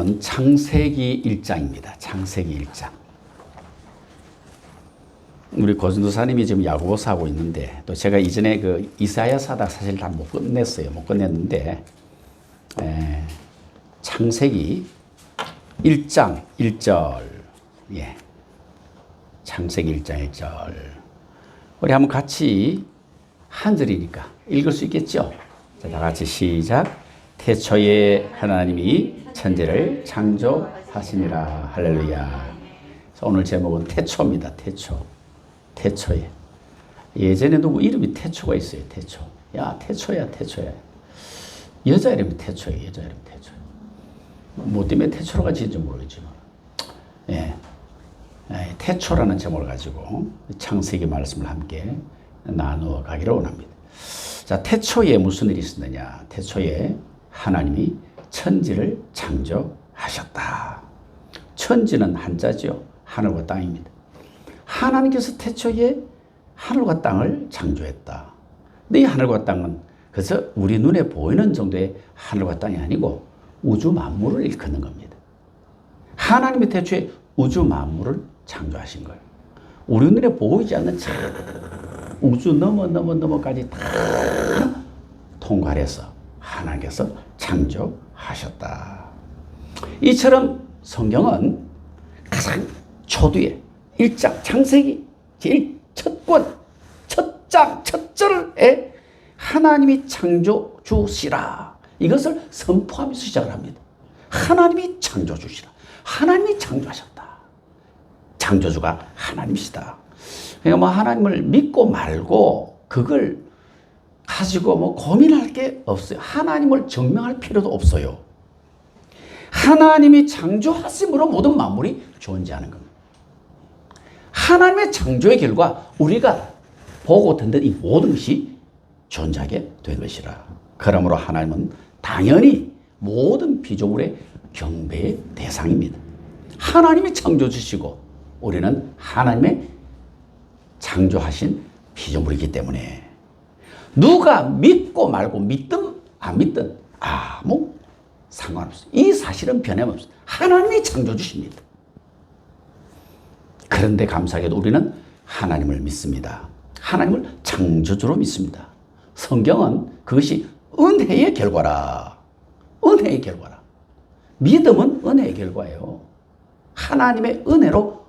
본문은 창세기 1장입니다. 창세기 1장. 우리 고진도사님이 지금 야고보서 하고 있는데, 또 제가 이전에 그 이사야서다 사실 다 못 끝냈어요. 못 끝냈는데, 창세기 1장 1절. 예. 창세기 1장 1절. 우리 한번 같이 한 절이니까 읽을 수 있겠죠? 자, 다 같이 시작. 태초에 하나님이 천지를 창조하시니라. 할렐루야. 오늘 제목은 태초입니다. 태초. 태초에. 예전에 누구 이름이 태초가 있어요. 태초. 야, 태초야, 태초야. 여자 이름이 태초예요. 여자 이름 태초. 뭐 때문에 태초로가 지은지 모르겠지만. 예. 태초라는 제목을 가지고 창세기 말씀을 함께 나누어 가기를 원합니다. 자, 태초에 무슨 일이 있었느냐? 태초에 하나님이 천지를 창조하셨다. 천지는 한자죠. 하늘과 땅입니다. 하나님께서 태초에 하늘과 땅을 창조했다. 근데 이 하늘과 땅은 그래서 우리 눈에 보이는 정도의 하늘과 땅이 아니고 우주 만물을 일컫는 겁니다. 하나님이 태초에 우주 만물을 창조하신 거예요. 우리 눈에 보이지 않는 우주 넘어까지 다 통과해서 하나님께서 창조하셨다. 이처럼 성경은 가장 초두에 1장 창세기 제일 첫 권, 첫 장, 첫 절에 하나님이 창조주시라. 이것을 선포하면서 시작을 합니다. 하나님이 창조주시라. 하나님이 창조하셨다. 창조주가 하나님이시다. 그러니까 뭐 하나님을 믿고 말고 그걸 가지고 뭐 고민할 게 없어요. 하나님을 증명할 필요도 없어요. 하나님이 창조하심으로 모든 만물이 존재하는 겁니다. 하나님의 창조의 결과 우리가 보고 듣는 이 모든 것이 존재하게 된 것이라. 그러므로 하나님은 당연히 모든 피조물의 경배의 대상입니다. 하나님이 창조주시고 우리는 하나님의 창조하신 피조물이기 때문에 누가 믿고 말고 믿든 안 믿든 아무 상관없어요. 이 사실은 변함없어요. 하나님이 창조주십니다. 그런데 감사하게도 우리는 하나님을 믿습니다. 하나님을 창조주로 믿습니다. 성경은 그것이 은혜의 결과라. 은혜의 결과라. 믿음은 은혜의 결과예요. 하나님의 은혜로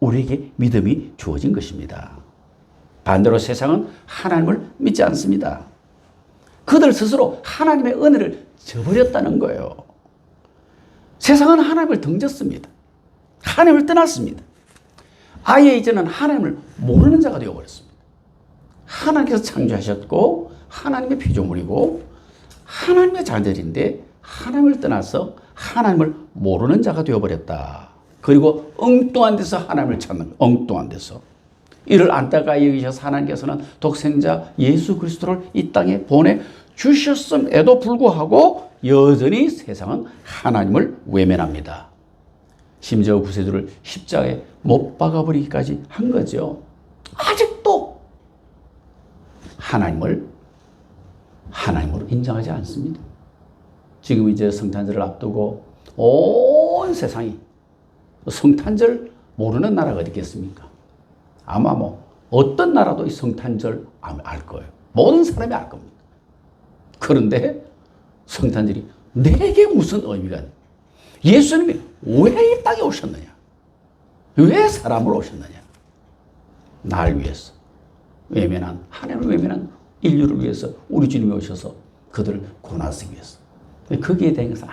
우리에게 믿음이 주어진 것입니다. 반대로 세상은 하나님을 믿지 않습니다. 그들 스스로 하나님의 은혜를 저버렸다는 거예요. 세상은 하나님을 등졌습니다. 하나님을 떠났습니다. 아예 이제는 하나님을 모르는 자가 되어버렸습니다. 하나님께서 창조하셨고 하나님의 피조물이고 하나님의 자녀들인데 하나님을 떠나서 하나님을 모르는 자가 되어버렸다. 그리고 엉뚱한 데서 하나님을 찾는 거예요. 엉뚱한 데서. 이를 안타까이 여기셔서 하나님께서는 독생자 예수 그리스도를 이 땅에 보내주셨음에도 불구하고 여전히 세상은 하나님을 외면합니다. 심지어 구세주를 십자가에 못 박아버리기까지 한 거죠. 아직도 하나님으로 인정하지 않습니다. 지금 이제 성탄절을 앞두고 온 세상이 성탄절 모르는 나라가 어디 있겠습니까? 아마 뭐 어떤 나라도 이 성탄절 알 거예요. 모든 사람이 알 겁니다. 그런데 성탄절이 내게 무슨 의미가 있냐? 예수님이 왜 이 땅에 오셨느냐? 왜 사람으로 오셨느냐? 날 위해서. 하나님을 외면한 인류를 위해서 우리 주님이 오셔서 그들을 구원하시기 위해서. 거기에 대해서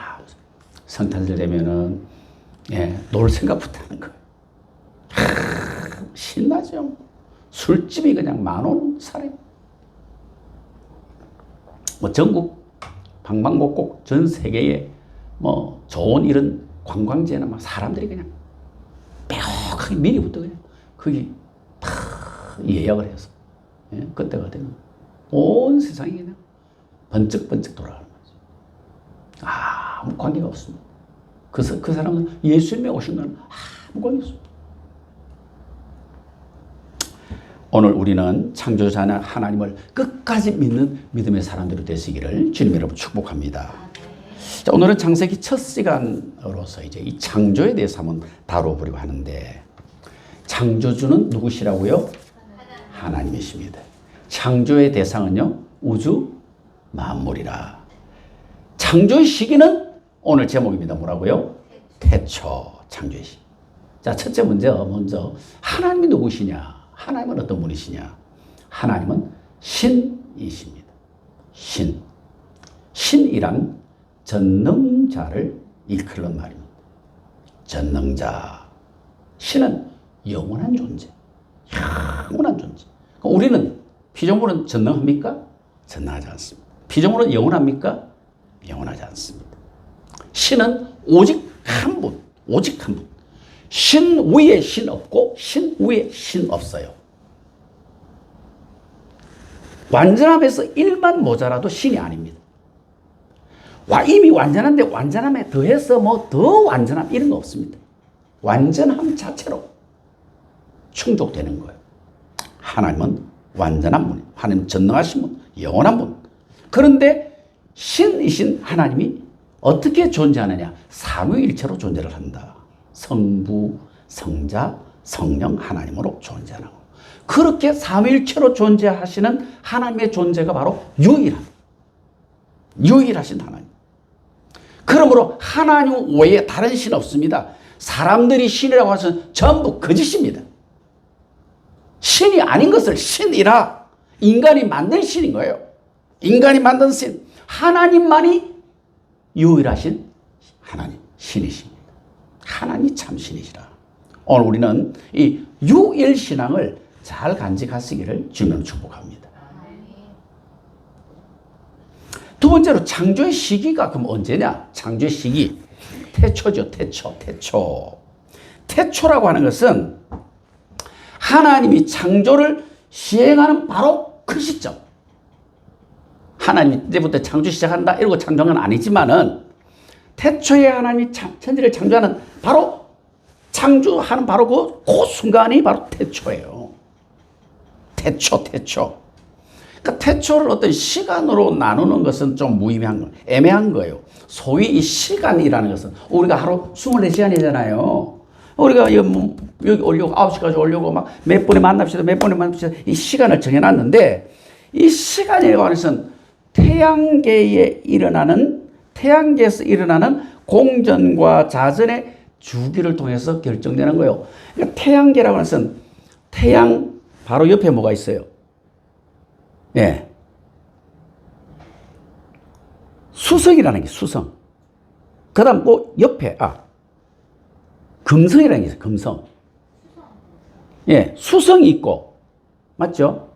성탄절 되면은 놀 생각부터 하는 거예요. 신나죠. 술집이 그냥 만원 사래. 뭐 전국 방방곡곡 전 세계에 뭐 좋은 이런 관광지에는 막 사람들이 그냥 빽하게 미리부터 그냥 거기 다 예약을 해서 그때가 되면 온 세상이 그냥 번쩍번쩍 돌아가는 거죠. 아무 관계가 없습니다. 그 사람은 예수님이 오신 건 아무 관계 없습니다. 오늘 우리는 창조자나 하나님을 끝까지 믿는 믿음의 사람들이 되시기를 주님 여러분 축복합니다. 자, 오늘은 창세기 첫 시간으로서 이제 이 창조에 대해서 한번 다뤄보려고 하는데, 창조주는 누구시라고요? 하나님이십니다. 창조의 대상은요, 우주 만물이라. 창조의 시기는 오늘 제목입니다. 뭐라고요? 태초, 창조의 시기. 자, 첫째 문제 먼저 하나님이 누구시냐? 하나님은 어떤 분이시냐? 하나님은 신이십니다. 신. 신이란 전능자를 일컬는 말입니다. 전능자. 신은 영원한 존재. 영원한 존재. 우리는 피조물은 전능합니까? 전능하지 않습니다. 피조물은 영원합니까? 영원하지 않습니다. 신은 오직 한 분, 오직 한 분. 신 위에 신 없고 신 위에 신 없어요. 완전함에서 1만 모자라도 신이 아닙니다. 이미 완전한데 완전함에 더해서 뭐 더 완전함 이런 거 없습니다. 완전함 자체로 충족되는 거예요. 하나님은 완전한 분, 하나님 전능하신 분, 영원한 분. 그런데 신이신 하나님이 어떻게 존재하느냐? 삼위일체로 존재를 한다. 성부, 성자, 성령 하나님으로 존재하는 거. 그렇게 삼위일체로 존재하시는 하나님의 존재가 바로 유일하신 하나님. 그러므로 하나님 외에 다른 신 없습니다. 사람들이 신이라고 해서 전부 거짓입니다. 신이 아닌 것을 신이라 인간이 만든 신인 거예요. 인간이 만든 신. 하나님만이 유일하신 하나님, 신이십니다. 하나님이 참 신이시라. 오늘 우리는 이 유일신앙을 잘 간직하시기를 주님으로 축복합니다. 두 번째로 창조의 시기가 그럼 언제냐? 창조의 시기. 태초죠, 태초. 태초라고 하는 것은 하나님이 창조를 시행하는 바로 그 시점. 하나님이 이제부터 창조 시작한다 이러고 창조한 건 아니지만은 태초에 하나님이 천지를 창조하는 바로 창조하는 바로 그 순간이 바로 태초예요. 태초. 그러니까 태초를 어떤 시간으로 나누는 것은 좀 무의미한 거예요. 애매한 거예요. 소위 이 시간이라는 것은 우리가 하루 24시간이잖아요. 우리가 여기 오려고 9시까지 오려고 막 몇 번에 만납시다. 이 시간을 정해놨는데 이 시간이라고 하는 것은 태양계에서 일어나는 공전과 자전의 주기를 통해서 결정되는 거예요. 그러니까 태양계라고 하는 것은 태양 바로 옆에 뭐가 있어요? 예. 수성이라는 게 수성. 그 다음 뭐 옆에, 금성이라는 게 있어요. 금성. 예. 수성이 있고, 맞죠?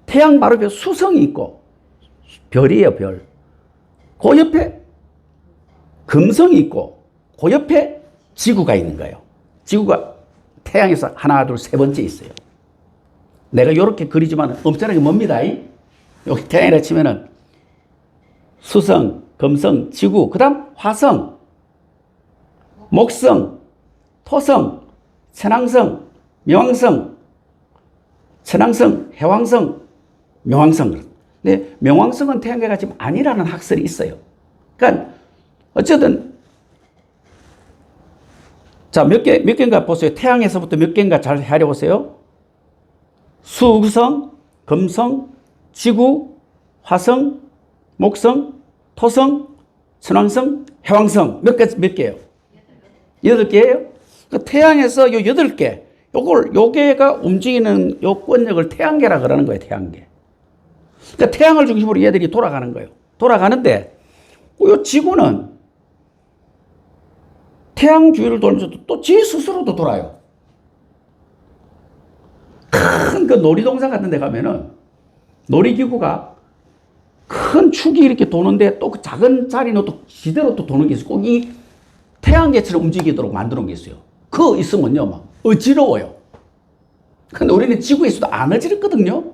태양 바로 옆에 수성이 있고, 별이에요, 별. 그 옆에 금성이 있고, 그 옆에 지구가 있는 거예요. 지구가 태양에서 하나, 둘, 세 번째 있어요. 내가 이렇게 그리지만 엄청나게 멉니다. 여기 태양이라 치면은 수성, 금성, 지구, 그 다음 화성, 목성, 토성, 천왕성, 명왕성, 천왕성, 해왕성, 명왕성. 근데 명왕성은 태양계가 지금 아니라는 학설이 있어요. 그러니까 어쨌든 자, 몇 개인가 보세요. 태양에서부터 몇 개인가 잘 헤아려 보세요. 수성, 금성, 지구, 화성, 목성, 토성, 천왕성, 해왕성. 몇 개예요? 8개예요? 그 태양에서 요 8개, 요게가 움직이는 요 권력을 태양계라 그러는 거예요, 태양계. 그러니까 태양을 중심으로 얘들이 돌아가는 거예요. 돌아가는데, 요 지구는 태양 주위를 돌면서 또 지 스스로도 돌아요. 큰 그 놀이동산 같은 데 가면은 놀이기구가 큰 축이 이렇게 도는데 또 그 작은 자리는 또 지대로 또 도는 게 있어요. 꼭 이 태양계처럼 움직이도록 만들어 놓은 게 있어요. 그거 있으면요, 막 어지러워요. 근데 우리는 지구에 있어도 안 어지럽거든요.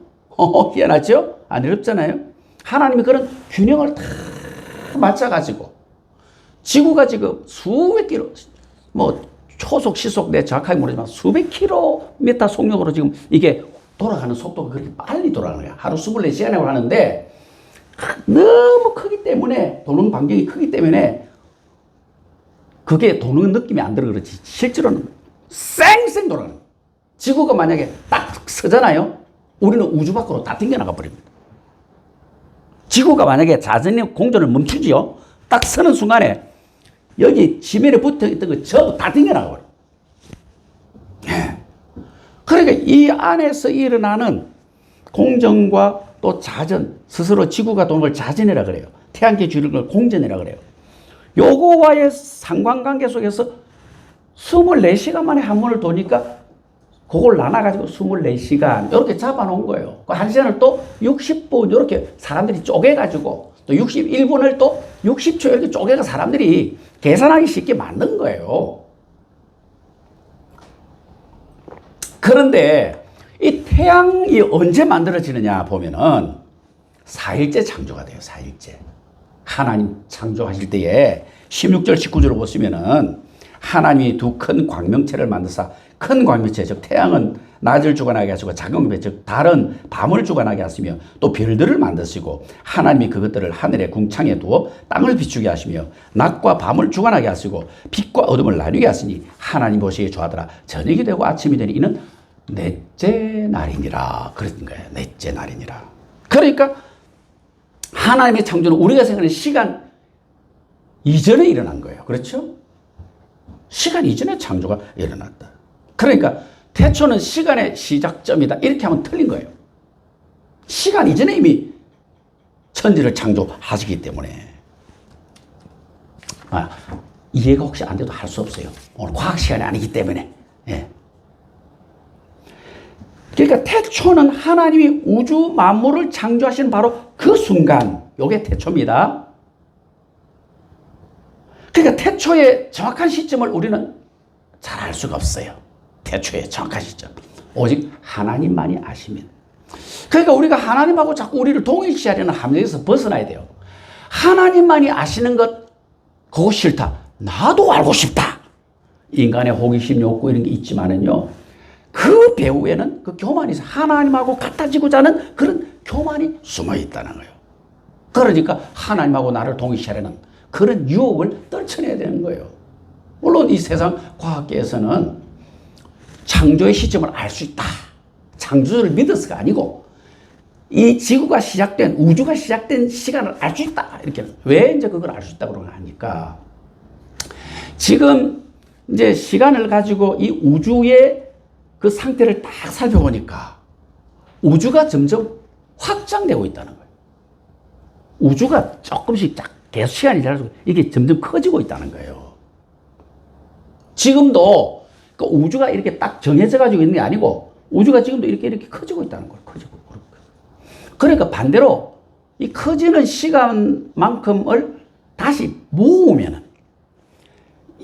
희한하죠? 안 어렵잖아요? 하나님이 그런 균형을 다 맞춰가지고 지구가 지금 수백 킬로, 뭐 초속, 시속 내 정확하게 모르지만 수백 킬로미터 속력으로 지금 이게 돌아가는 속도가 그렇게 빨리 돌아가는 거야. 하루 24시간이라고 하는데 너무 크기 때문에, 도는 반경이 크기 때문에 그게 도는 느낌이 안 들어 그렇지 실제로는 쌩쌩 돌아가는 거예요. 지구가 만약에 딱 서잖아요. 우리는 우주 밖으로 다 튕겨나가 버립니다. 지구가 만약에 자전의 공전을 멈추지요. 딱 서는 순간에 여기 지면에 붙어있던 거 전부 다 튕겨나가 버려요. 그러니까 이 안에서 일어나는 공전과 또 자전, 스스로 지구가 도는 걸 자전이라 그래요. 태양계 주는 걸 공전이라 그래요. 요거와의 상관관계 속에서 24시간 만에 한 번을 도니까 그걸 나눠가지고 24시간 이렇게 잡아놓은 거예요. 그 1시간을 또 60분 이렇게 사람들이 쪼개가지고 또 61분을 또 60초 이렇게 쪼개가 사람들이 계산하기 쉽게 만든 거예요. 그런데 이 태양이 언제 만들어지느냐 보면은 4일째 창조가 돼요. 4일째. 하나님 창조하실 때에 16절 19절을 보시면은 하나님이 두 큰 광명체를 만드사 큰 광명체 즉 태양은 낮을 주관하게 하시고 작은 광명체 즉 달은 밤을 주관하게 하시며 또 별들을 만드시고 하나님이 그것들을 하늘의 궁창에 두어 땅을 비추게 하시며 낮과 밤을 주관하게 하시고 빛과 어둠을 나누게 하시니 하나님 보시기에 좋아하더라. 저녁이 되고 아침이 되니 이는 넷째 날이니라. 그랬던 거예요. 넷째 날이니라. 그러니까 하나님의 창조는 우리가 생각하는 시간 이전에 일어난 거예요. 그렇죠? 시간 이전에 창조가 일어났다. 그러니까 태초는 시간의 시작점이다. 이렇게 하면 틀린 거예요. 시간 이전에 이미 천지를 창조하시기 때문에. 이해가 혹시 안 돼도 할 수 없어요. 오늘 과학 시간이 아니기 때문에. 예. 그러니까 태초는 하나님이 우주 만물을 창조하신 바로 그 순간, 요게 태초입니다. 그러니까 태초의 정확한 시점을 우리는 잘 알 수가 없어요. 태초의 정확한 시점. 오직 하나님만이 아시면. 그러니까 우리가 하나님하고 자꾸 우리를 동일시하려는 함정에서 벗어나야 돼요. 하나님만이 아시는 것, 그거 싫다. 나도 알고 싶다. 인간의 호기심, 욕구 이런 게 있지만은요. 그 배후에는 그 교만이 있어요. 하나님하고 같아지고자 하는 그런 교만이 숨어 있다는 거예요. 그러니까 하나님하고 나를 동일시하려는 그런 유혹을 떨쳐내야 되는 거예요. 물론 이 세상 과학계에서는 창조의 시점을 알 수 있다. 창조주를 믿어서가 아니고 이 지구가 시작된, 우주가 시작된 시간을 알 수 있다. 이렇게. 왜 이제 그걸 알 수 있다고 하니까 지금 이제 시간을 가지고 이 우주의 그 상태를 딱 살펴보니까 우주가 점점 확장되고 있다는 거예요. 우주가 조금씩 계속 시간이 지날수록 이게 점점 커지고 있다는 거예요. 지금도 그 우주가 이렇게 딱 정해져 가지고 있는 게 아니고 우주가 지금도 이렇게 커지고 있다는 거예요. 커지고. 그러니까 반대로 이 커지는 시간만큼을 다시 모으면은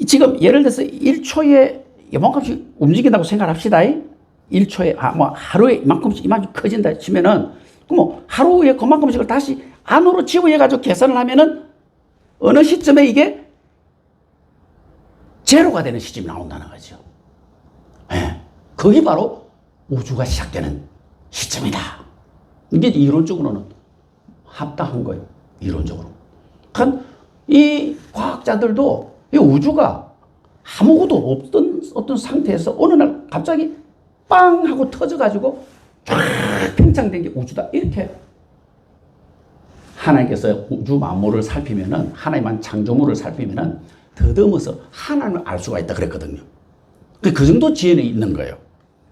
지금 예를 들어서 1초에 이만큼씩 움직인다고 생각합시다. 1초에, 하루에 이만큼씩 커진다 치면은, 그럼 하루에 그만큼씩을 다시 안으로 집어해가지고 계산을 하면은 어느 시점에 이게 제로가 되는 시점이 나온다는 거죠. 네. 그게 바로 우주가 시작되는 시점이다. 이게 이론적으로는 합당한 거예요. 이론적으로. 그러니까 이 과학자들도 이 우주가 아무것도 없던 어떤 상태에서 어느 날 갑자기 빵 하고 터져가지고 쫙 팽창된 게 우주다. 이렇게 하나님께서 우주 만물을 살피면은, 하나님만 창조물을 살피면은 더듬어서 하나님을 알 수가 있다 그랬거든요. 그 정도 지혜는 있는 거예요.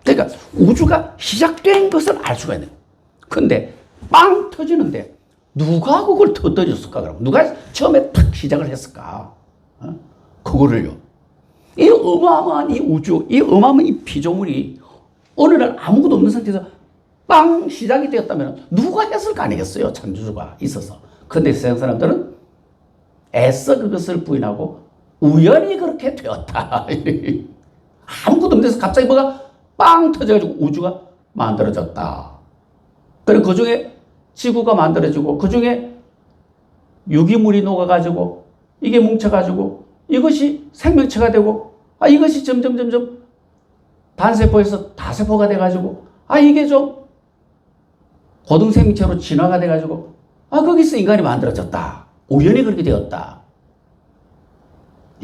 그러니까 우주가 시작된 것을 알 수가 있는 거예요. 근데 빵 터지는데 누가 그걸 터뜨렸을까? 그럼 누가 처음에 탁 시작을 했을까? 그거를요. 이 어마어마한 이 우주, 이 어마어마한 이 피조물이 어느 날 아무것도 없는 상태에서 빵 시작이 되었다면 누가 했을 거 아니겠어요? 창조주가 있어서. 근데 세상 사람들은 애써 그것을 부인하고 우연히 그렇게 되었다. 아무것도 없는 데서 갑자기 뭐가 빵 터져가지고 우주가 만들어졌다. 그리고 그 중에 지구가 만들어지고 그 중에 유기물이 녹아가지고 이게 뭉쳐가지고 이것이 생명체가 되고 이것이 점점 단세포에서 다세포가 돼가지고 이게 좀 고등생명체로 진화가 돼가지고 거기서 인간이 만들어졌다. 우연히 그렇게 되었다.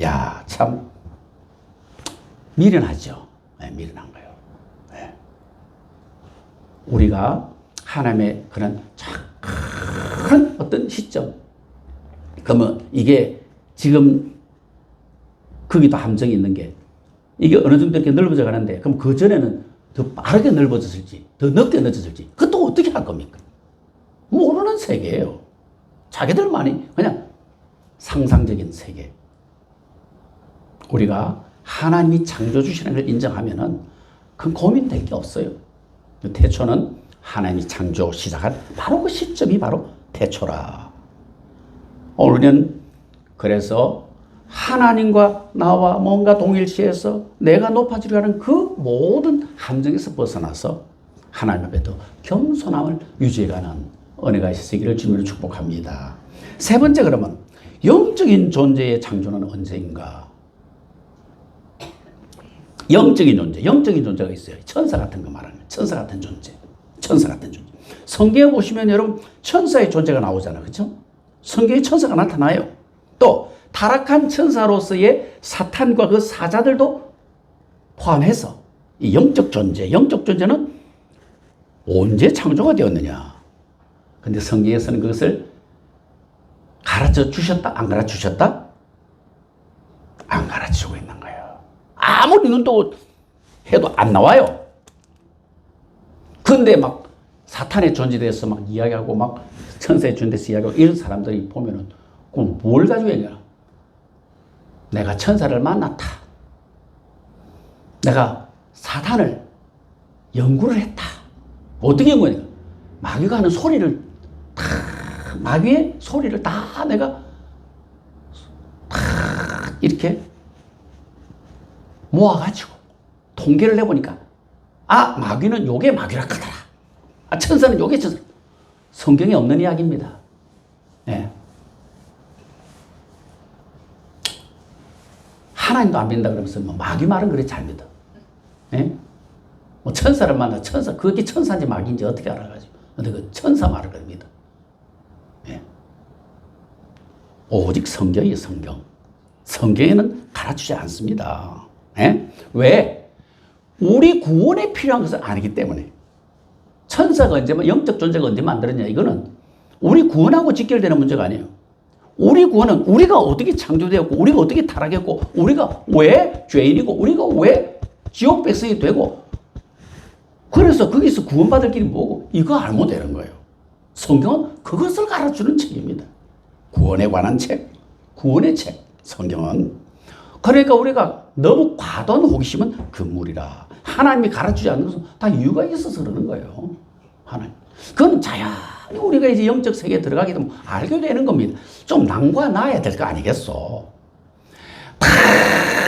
야, 참 미련하죠. 네, 미련한 거예요. 네. 우리가 하나님의 그런 큰 어떤 시점, 그러면 이게 지금 거기도 함정이 있는 게 이게 어느 정도 이렇게 넓어져 가는데 그럼 그 전에는 더 빠르게 넓어졌을지 더 늦게 늦어질지 그것도 어떻게 할 겁니까? 모르는 세계예요. 자기들만이 그냥 상상적인 세계. 우리가 하나님이 창조주시라는 걸 인정하면은 그건 고민될 게 없어요. 태초는 하나님이 창조 시작한 바로 그 시점이 바로 태초라. 우리는 그래서 하나님과 나와 뭔가 동일시해서 내가 높아지려 하는 그 모든 함정에서 벗어나서 하나님 앞에 더 겸손함을 유지해가는 은혜가 있으시기를 주님으로 축복합니다. 세 번째, 그러면 영적인 존재의 창조는 언제인가? 영적인 존재가 있어요. 천사 같은 거 말하는 거예요. 천사 같은 존재. 성경에 보시면 여러분 천사의 존재가 나오잖아요. 그렇죠? 성경에 천사가 나타나요. 또 타락한 천사로서의 사탄과 그 사자들도 포함해서 이 영적 존재는 언제 창조가 되었느냐? 근데 성경에서는 그것을 가르쳐 주셨다? 안 가르쳐 주셨다? 안 가르치고 있는 거예요. 아무리 눈도 해도 안 나와요. 근데 막 사탄의 존재에 대해서 막 이야기하고 막 천사의 존재에 대해서 이야기하고 이런 사람들이 보면은 그럼 뭘 가지고 얘기하나? 내가 천사를 만났다. 내가 사탄을 연구를 했다. 어떻게 연구했냐? 마귀가 하는 소리를 다, 마귀의 소리를 다 내가 다 이렇게 모아가지고 통계를 내보니까 마귀는 요게 마귀라 하더라. 천사는 요게 천사. 성경에 없는 이야기입니다. 네. 하나님도 안 믿는다 그러면서 마귀 말은 그래 잘 믿어. 예? 천사를 만나 그게 천사인지 마귀인지 어떻게 알아가지고. 근데 그 천사 말을 그래 믿어. 예? 오직 성경이에요, 성경. 성경에는 가르치지 않습니다. 예? 왜? 우리 구원에 필요한 것을 아니기 때문에. 천사가 언제, 영적 존재가 언제 만들었냐, 이거는 우리 구원하고 직결되는 문제가 아니에요. 우리 구원은 우리가 어떻게 창조되었고, 우리가 어떻게 타락했고, 우리가 왜 죄인이고, 우리가 왜 지옥 백성이 되고, 그래서 거기서 구원받을 길이 뭐고, 이거 알면 되는 거예요. 성경은 그것을 가르치는 책입니다. 구원에 관한 책, 구원의 책, 성경은. 그러니까 우리가 너무 과도한 호기심은 금물이라. 하나님이 가르치지 않는 것은 다 이유가 있어서 그러는 거예요. 하나님. 그건 자연히 우리가 이제 영적 세계에 들어가게 되면 알게 되는 겁니다. 좀 남과 나야 될 거 아니겠어. 다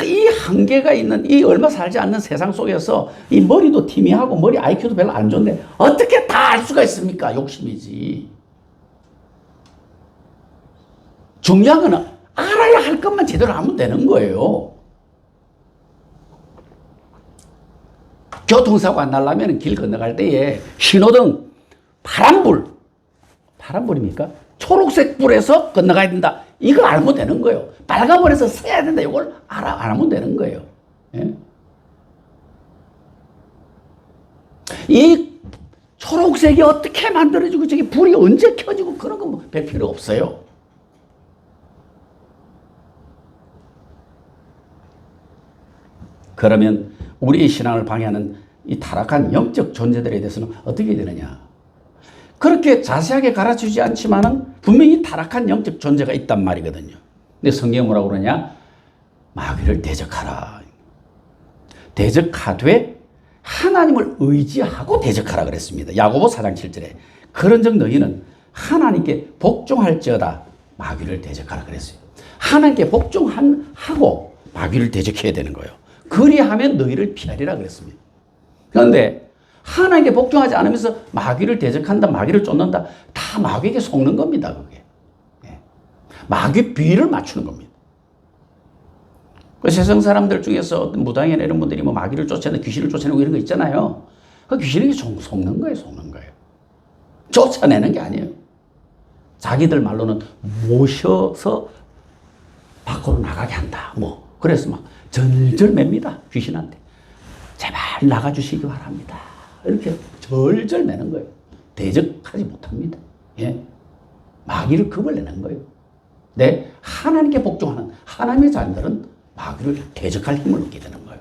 이 한계가 있는 이 얼마 살지 않는 세상 속에서 이 머리도 티미하고 머리 IQ도 별로 안 좋은데 어떻게 다 알 수가 있습니까? 욕심이지. 중요한 거는 알아야 할 것만 제대로 하면 되는 거예요. 교통사고 안 나려면 길 건너갈 때에 신호등 파란불입니까? 초록색 불에서 건너가야 된다. 이걸 알면 되는 거예요. 빨간불에서 서야 된다. 이걸 알면 되는 거예요. 예? 이 초록색이 어떻게 만들어지고 저기 불이 언제 켜지고 그런 거 별 필요 없어요. 그러면 우리의 신앙을 방해하는 이 타락한 영적 존재들에 대해서는 어떻게 되느냐? 그렇게 자세하게 가르치지 않지만은 분명히 타락한 영적 존재가 있단 말이거든요. 근데 성경이 뭐라고 그러냐? 마귀를 대적하라. 대적하되 하나님을 의지하고 대적하라 그랬습니다. 야고보 4장 7절에. 그런즉 너희는 하나님께 복종할지어다 마귀를 대적하라 그랬어요. 하나님께 복종하고 마귀를 대적해야 되는 거예요. 그리하면 너희를 피하리라 그랬습니다. 그런데 하나님께 복종하지 않으면서 마귀를 대적한다, 마귀를 쫓는다, 다 마귀에게 속는 겁니다, 그게. 예. 마귀 비위를 맞추는 겁니다. 그 세상 사람들 중에서 어떤 무당이나 이런 분들이 뭐 마귀를 쫓아내고 귀신을 쫓아내고 이런 거 있잖아요. 그 귀신에게 속는 거예요, 속는 거예요. 쫓아내는 게 아니에요. 자기들 말로는 모셔서 밖으로 나가게 한다. 그래서 막 절절 맵니다. 귀신한테. 제발 나가주시기 바랍니다. 이렇게 절절 매는 거예요. 대적하지 못합니다. 예. 마귀를 겁을 내는 거예요. 하나님께 복종하는 하나님의 자녀들은 마귀를 대적할 힘을 얻게 되는 거예요.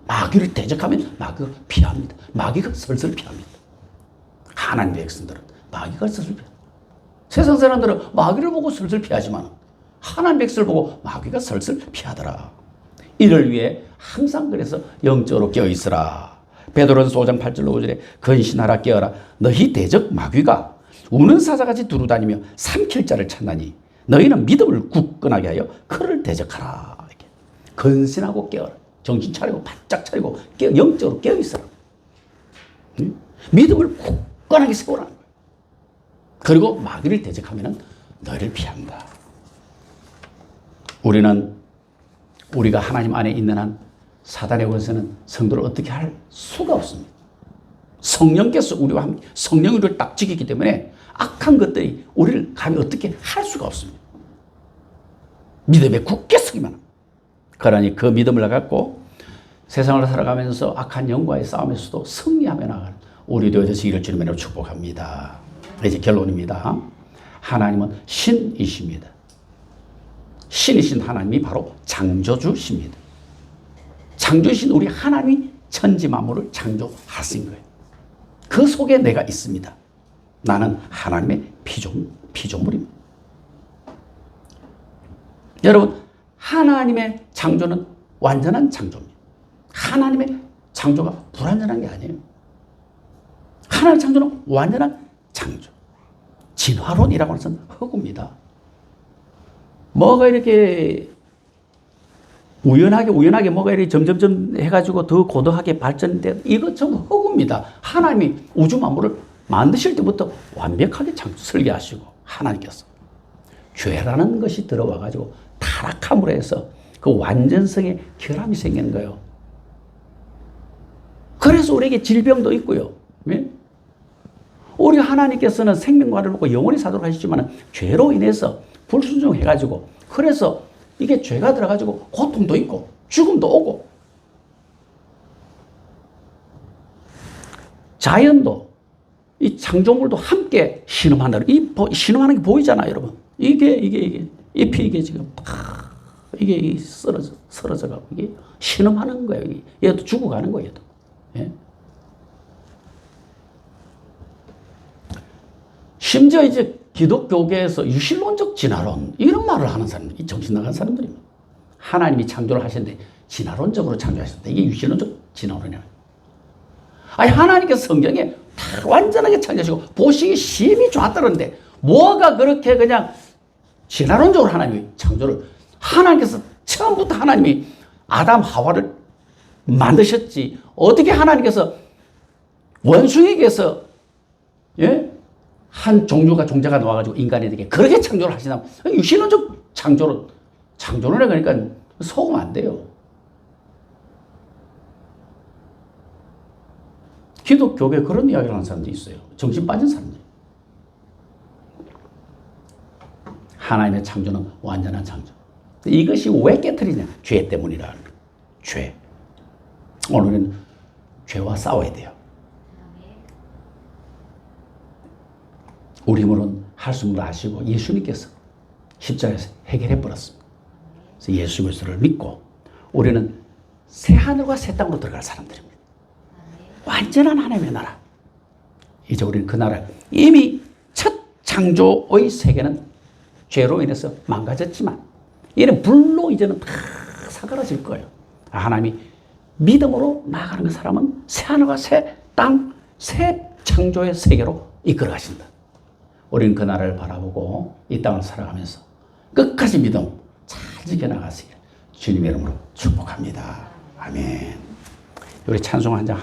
마귀를 대적하면 마귀가 피합니다. 마귀가 슬슬 피합니다. 하나님의 백성들은 마귀가 슬슬 피합니다. 세상 사람들은 마귀를 보고 슬슬 피하지만 하나님 백성을 보고 마귀가 슬슬 피하더라. 이를 위해 항상 그래서 영적으로 깨어있으라. 베드로전서 5장 8절로 5절에 근신하라 깨어라. 너희 대적 마귀가 우는 사자같이 두루다니며 삼킬 자를 찾나니 너희는 믿음을 굳건하게 하여 그를 대적하라. 이렇게. 근신하고 깨어라. 정신 차리고 바짝 차리고 영적으로 깨어있어라. 믿음을 굳건하게 세우라는 거예요. 그리고 마귀를 대적하면 너희를 피한다. 우리가 하나님 안에 있는 한 사단의 원수는 성도를 어떻게 할 수가 없습니다. 성령께서 우리와 함께 성령이 우리를 딱 지키기 때문에 악한 것들이 우리를 감히 어떻게 할 수가 없습니다. 믿음에 굳게 서기만 합니다. 그러니 그 믿음을 갖고 세상을 살아가면서 악한 영과의 싸움에서도 승리하며 나가는 우리 되어지기를 주님의 이름으로 축복합니다. 이제 결론입니다. 하나님은 신이십니다. 신이신 하나님이 바로 창조주십니다. 창조주신 우리 하나님이 천지 만물을 창조하신 거예요. 그 속에 내가 있습니다. 나는 하나님의 피조물입니다. 여러분, 하나님의 창조는 완전한 창조입니다. 하나님의 창조가 불완전한 게 아니에요. 하나님의 창조는 완전한 창조. 진화론이라고 하는 것은 허구입니다. 뭐가 이렇게 우연하게 뭐가 이렇게 점점점 해가지고 더 고도하게 발전돼 이것 전부 허구입니다. 하나님이 우주 만물을 만드실 때부터 완벽하게 설계하시고 하나님께서 죄라는 것이 들어와가지고 타락함으로 해서 그 완전성의 결함이 생기는 거예요. 그래서 우리에게 질병도 있고요. 네? 우리 하나님께서는 생명과를 놓고 영원히 사도록 하시지만 죄로 인해서 불순종해가지고 그래서 이게 죄가 들어가지고 고통도 있고 죽음도 오고 자연도 이 창조물도 함께 신음한다. 이 신음하는 게 보이잖아요, 여러분. 이게 잎이 이게 지금 이게 쓰러져 가고 이게 신음하는 거예요. 얘도 죽어가는 거예요, 얘도. 예? 심지어 이제 기독교계에서 유실론적 진화론 이런 말을 하는 사람들, 이 정신 나간 사람들입니다. 하나님이 창조를 하셨는데 진화론적으로 창조하셨다. 이게 유실론적 진화론이야. 아니 하나님께서 성경에 다 완전하게 창조하시고 보시기 심히 좋았다는데 뭐가 그렇게 그냥 진화론적으로 하나님이 창조를 하나님께서 처음부터 하나님이 아담 하와를 만드셨지 어떻게 하나님께서 원숭이에게서 예? 한 종자가 나와가지고 인간에게 그렇게 창조를 하시나 유신론적 창조를 해 그러니까 속으면 안 돼요. 기독교에 그런 이야기를 하는 사람도 있어요. 정신 빠진 사람들. 하나님의 창조는 완전한 창조. 이것이 왜 깨트리냐? 죄 때문이라. 죄. 오늘은 죄와 싸워야 돼요. 우리 힘으로는 할 수 없는 걸 아시고 예수님께서 십자가에서 해결해 버렸습니다. 그래서 예수 그리스도를 믿고 우리는 새 하늘과 새 땅으로 들어갈 사람들입니다. 완전한 하나님의 나라. 이제 우리는 그 나라 이미 첫 창조의 세계는 죄로 인해서 망가졌지만 얘는 불로 이제는 다 사그라질 거예요. 하나님이 믿음으로 나아가는 그 사람은 새 하늘과 새 땅, 새 창조의 세계로 이끌어 가신다. 우리는 그 나라를 바라보고 이 땅을 살아가면서 끝까지 믿음 잘 지켜나가시길 주님의 이름으로 축복합니다. 아멘. 우리 찬송 한 장